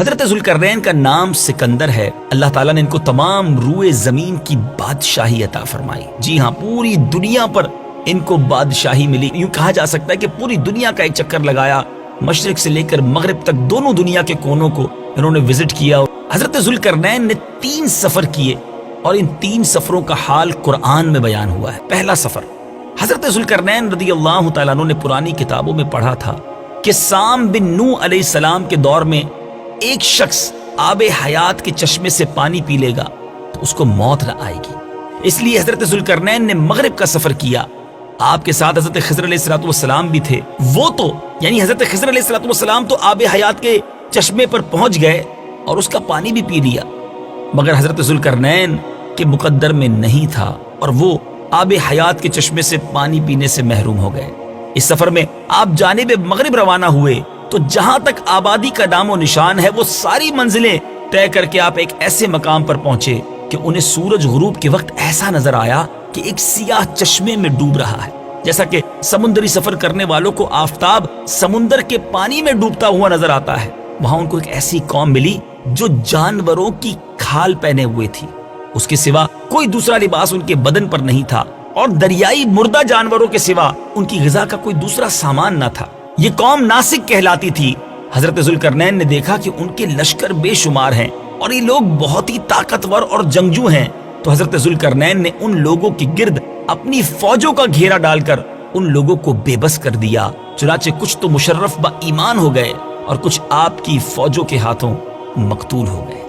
حضرت ذوالقرنین کا نام سکندر ہے۔ اللہ تعالیٰ نے ان کو تمام روئے زمین کی بادشاہی عطا فرمائی۔ جی ہاں، پوری دنیا پر ان کو بادشاہی ملی۔ یوں کہا جا سکتا ہے کہ پوری دنیا کا ایک چکر لگایا، مشرق سے لے کر مغرب تک دونوں دنیا کے کونوں کو انہوں نے وزٹ کیا۔ حضرت ذوالقرنین نے 3 سفر کیے اور ان 3 سفروں کا حال قرآن میں بیان ہوا ہے۔ پہلا سفر، حضرت ذوالقرنین رضی اللہ تعالیٰ عنہ نے پرانی کتابوں میں پڑھا تھا کہ سام بن نوح علیہ السلام کے دور میں ایک شخص آب حیات کے چشمے سے پانی پی لے گا تو اس کو موت نہ آئے گی۔ اس لیے حضرت ذوالقرنین نے مغرب کا سفر کیا۔ آپ کے ساتھ حضرت خضر علیہ السلام بھی تھے۔ وہ تو یعنی حضرت خضر علیہ السلام تو آب حیات کے چشمے پر پہنچ گئے اور اس کا پانی بھی پی لیا، مگر حضرت ذوالقرنین کے مقدر میں نہیں تھا اور وہ آب حیات کے چشمے سے پانی پینے سے محروم ہو گئے۔ اس سفر میں آپ جانب مغرب روانہ ہوئے تو جہاں تک آبادی کا نام و نشان ہے وہ ساری منزلیں طے کر کے آپ ایک ایسے مقام پر پہنچے کہ انہیں سورج غروب کے وقت ایسا نظر آیا کہ ایک سیاہ چشمے میں ڈوب رہا ہے، جیسا کہ سمندری سفر کرنے والوں کو آفتاب سمندر کے پانی میں ڈوبتا ہوا نظر آتا ہے۔ وہاں ان کو ایک ایسی قوم ملی جو جانوروں کی کھال پہنے ہوئے تھی، اس کے سوا کوئی دوسرا لباس ان کے بدن پر نہیں تھا، اور دریائی مردہ جانوروں کے سوا ان کی غذا کا کوئی دوسرا سامان نہ تھا۔ یہ قوم ناسک کہلاتی تھی۔ حضرت ذوالقرنین نے دیکھا کہ ان کے لشکر بے شمار ہیں اور یہ لوگ بہت ہی طاقتور اور جنگجو ہیں، تو حضرت ذوالقرنین نے ان لوگوں کی گرد اپنی فوجوں کا گھیرا ڈال کر ان لوگوں کو بے بس کر دیا۔ چنانچہ کچھ تو مشرف با ایمان ہو گئے اور کچھ آپ کی فوجوں کے ہاتھوں مقتول ہو گئے۔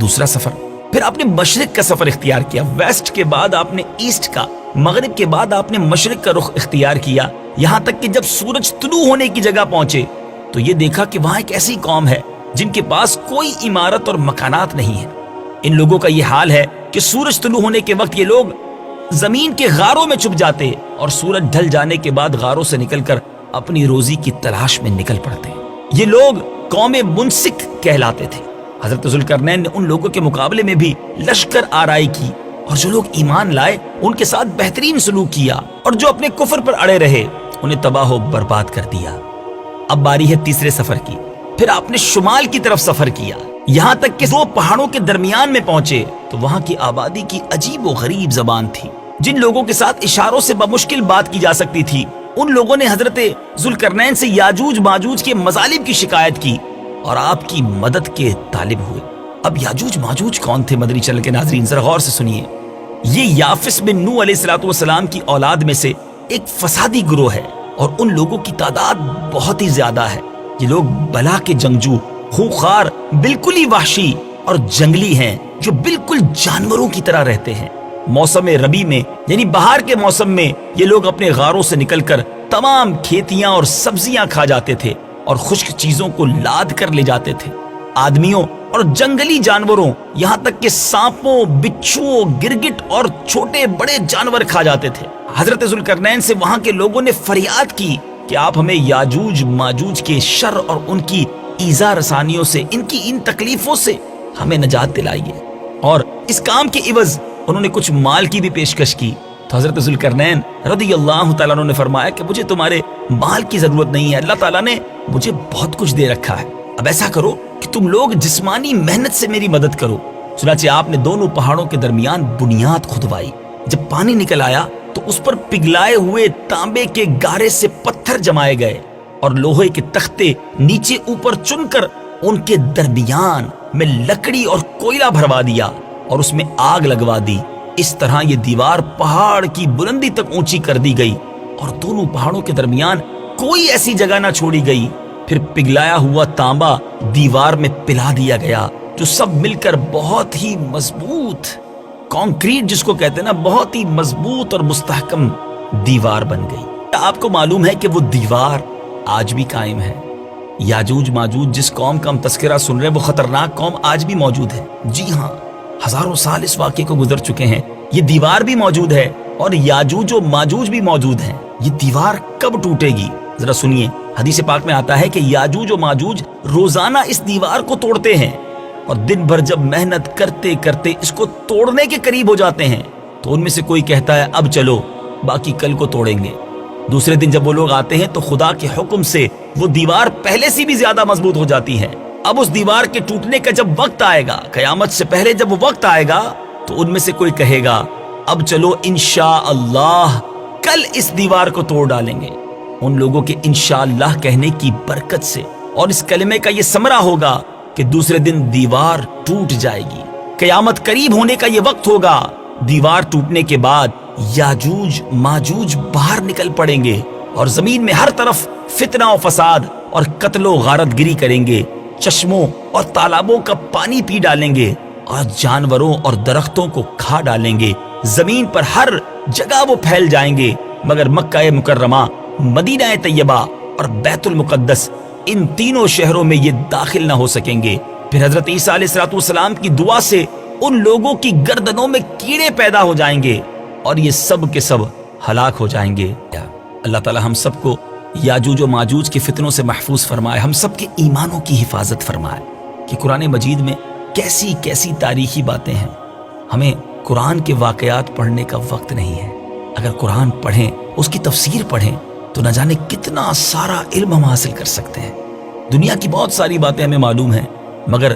دوسرا سفر، پھر آپ نے مشرق کا سفر اختیار کیا۔ ویسٹ کے بعد آپ نے ایسٹ کا، مغرب کے بعد آپ نے مشرق کا رخ اختیار کیا، یہاں تک کہ جب سورج طلوع ہونے کی جگہ پہنچے تو یہ دیکھا کہ وہاں ایک ایسی قوم ہے جن کے پاس کوئی عمارت اور مکانات نہیں ہے۔ ان لوگوں کا یہ حال ہے کہ سورج طلوع ہونے کے وقت یہ لوگ زمین کے غاروں میں چھپ جاتے اور سورج ڈھل جانے کے بعد غاروں سے نکل کر اپنی روزی کی تلاش میں نکل پڑتے۔ یہ لوگ قوم منسک کہلاتے تھے۔ حضرت ذوالقرنین نے ان لوگوں کے مقابلے میں بھی لشکر آرائی کی، اور جو لوگ ایمان لائے ان کے ساتھ بہترین سلوک کیا، اور جو اپنے کفر پر اڑے رہے انہیں تباہ و برباد کر دیا۔ اب باری ہے تیسرے سفر کی۔ پھر آپ نے شمال کی طرف سفر کیا، یہاں تک کہ 2 پہاڑوں کے درمیان میں پہنچے تو وہاں کی آبادی کی عجیب و غریب زبان تھی۔ جن لوگوں کے ساتھ اشاروں سے بمشکل بات کی جا سکتی تھی، ان لوگوں نے حضرت ذوالقرنین سے یاجوج ماجوج کے مظالم کی شکایت کی اور آپ کی مدد کے طالب ہوئے۔ اب یاجوج ماجوج کون تھے؟ مدنی چینل کے ناظرین ذرا غور سے سنیے۔ یہ یافس بن نوح علیہ السلام کی اولاد میں سے ایک فسادی گروہ ہے، اور ان لوگوں کی تعداد بہت ہی زیادہ ہے۔ یہ لوگ بلا کے جنگجو، خوخار، بالکل ہی وحشی اور جنگلی ہیں، جو بالکل جانوروں کی طرح رہتے ہیں۔ موسم ربیع میں یعنی بہار کے موسم میں یہ لوگ اپنے غاروں سے نکل کر تمام کھیتیاں اور سبزیاں کھا جاتے تھے اور خشک چیزوں کو لاد کر لے جاتے تھے۔ آدمیوں اور جنگلی جانوروں، یہاں تک کہ سانپوں، بچھوؤں، گرگٹ اور چھوٹے بڑے جانور کھا جاتے تھے۔ حضرت ذوالقرنین سے وہاں کے لوگوں نے فریاد کی کہ آپ ہمیں یاجوج ماجوج کے شر اور ان کی ایذا رسانیوں سے، ان کی ان تکلیفوں سے ہمیں نجات دلائیے، اور اس کام کے عوض انہوں نے کچھ مال کی بھی پیشکش کی۔ تو حضرت ذوالقرنین رضی اللہ تعالیٰ عنہ نے فرمایا کہ مجھے تمہارے مال کی ضرورت نہیں ہے، اللہ تعالیٰ نے مجھے بہت کچھ دے رکھا ہے۔ اب ایسا کرو کہ تم لوگ جسمانی محنت سے میری مدد کرو۔ چنانچہ آپ نے دونوں پہاڑوں کے درمیان بنیاد کھدوائی۔ جب پانی نکل آیا تو اس پر پگھلائے ہوئے تانبے کے گارے سے پتھر جمائے گئے اور لوہے کے تختے نیچے اوپر چن کر ان کے درمیان میں لکڑی اور کوئلہ بھروا دیا اور اس میں آگ لگوا دی۔ اس طرح یہ دیوار پہاڑ کی بلندی تک اونچی کر دی گئی اور دونوں پہاڑوں کے درمیان کوئی ایسی جگہ نہ چھوڑی گئی۔ پھر پگھلایا ہوا تانبا دیوار میں پلا دیا گیا، جو سب مل کر بہت ہی مضبوط، کانکریٹ جس کو کہتے ہیں نا، بہت ہی مضبوط اور مستحکم دیوار بن گئی۔ آپ کو معلوم ہے کہ وہ دیوار آج بھی قائم ہے۔ یاجوج ماجوج جس قوم کا ہم تذکرہ سن رہے ہیں، وہ خطرناک قوم آج بھی موجود ہے۔ جی ہاں، ہزاروں سال اس واقعے کو گزر چکے ہیں، یہ دیوار بھی موجود ہے اور یاجوج و ماجوج بھی موجود ہیں۔ یہ دیوار کب ٹوٹے گی؟ ذرا سنیے، حدیث پاک میں آتا ہے کہ یاجوج و ماجوج روزانہ اس دیوار کو توڑتے ہیں، اور دن بھر جب محنت کرتے کرتے اس کو توڑنے کے قریب ہو جاتے ہیں تو ان میں سے کوئی کہتا ہے اب چلو، باقی کل کو توڑیں گے۔ دوسرے دن جب وہ لوگ آتے ہیں تو خدا کے حکم سے وہ دیوار پہلے سے بھی زیادہ مضبوط ہو جاتی ہے اب اس دیوار کے ٹوٹنے کا جب وقت آئے گا، قیامت سے پہلے جب وہ وقت آئے گا، تو ان میں سے کوئی کہے گا اب چلو انشاءاللہ کل اس دیوار کو توڑ ڈالیں گے۔ ان لوگوں کے انشاءاللہ کہنے کی برکت سے اور اس کلمے کا یہ ثمرہ ہوگا کہ دوسرے دن دیوار ٹوٹ جائے گی۔ قیامت قریب ہونے کا یہ وقت ہوگا، دیوار ٹوٹنے کے بعد یاجوج ماجوج باہر نکل پڑیں گے اور زمین میں ہر طرف فتنہ و فساد اور قتل و غارت گری کریں گے، چشموں اور تالابوں کا پانی پی ڈالیں گے اور جانوروں اور درختوں کو کھا ڈالیں گے۔ زمین پر ہر جگہ وہ پھیل جائیں گے، مگر مکہ مکرمہ، مدینہ طیبہ اور بیت المقدس، ان تینوں شہروں میں یہ داخل نہ ہو سکیں گے۔ پھر حضرت عیسیٰ علیہ السلام کی دعا سے ان لوگوں کی گردنوں میں کیڑے پیدا ہو جائیں گے اور یہ سب کے سب ہلاک ہو جائیں گے۔ اللہ تعالی ہم سب کو یاجوج و ماجوج کے فتنوں سے محفوظ فرمائے، ہم سب کے ایمانوں کی حفاظت فرمائے کہ قرآن مجید میں کیسی کیسی تاریخی باتیں ہیں۔ ہمیں قرآن کے واقعات پڑھنے کا وقت نہیں ہے، اگر قرآن پڑھیں، اس کی تفسیر پڑھیں تو نہ جانے کتنا سارا علم ہم حاصل کر سکتے ہیں۔ دنیا کی بہت ساری باتیں ہمیں معلوم ہیں، مگر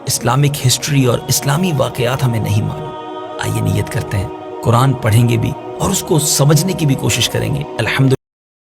اسلامک ہسٹری اور اسلامی واقعات ہمیں نہیں معلوم۔ آئیے نیت کرتے ہیں، قرآن پڑھیں گے بھی اور اس کو سمجھنے کی بھی کوشش کریں گے۔ الحمدللہ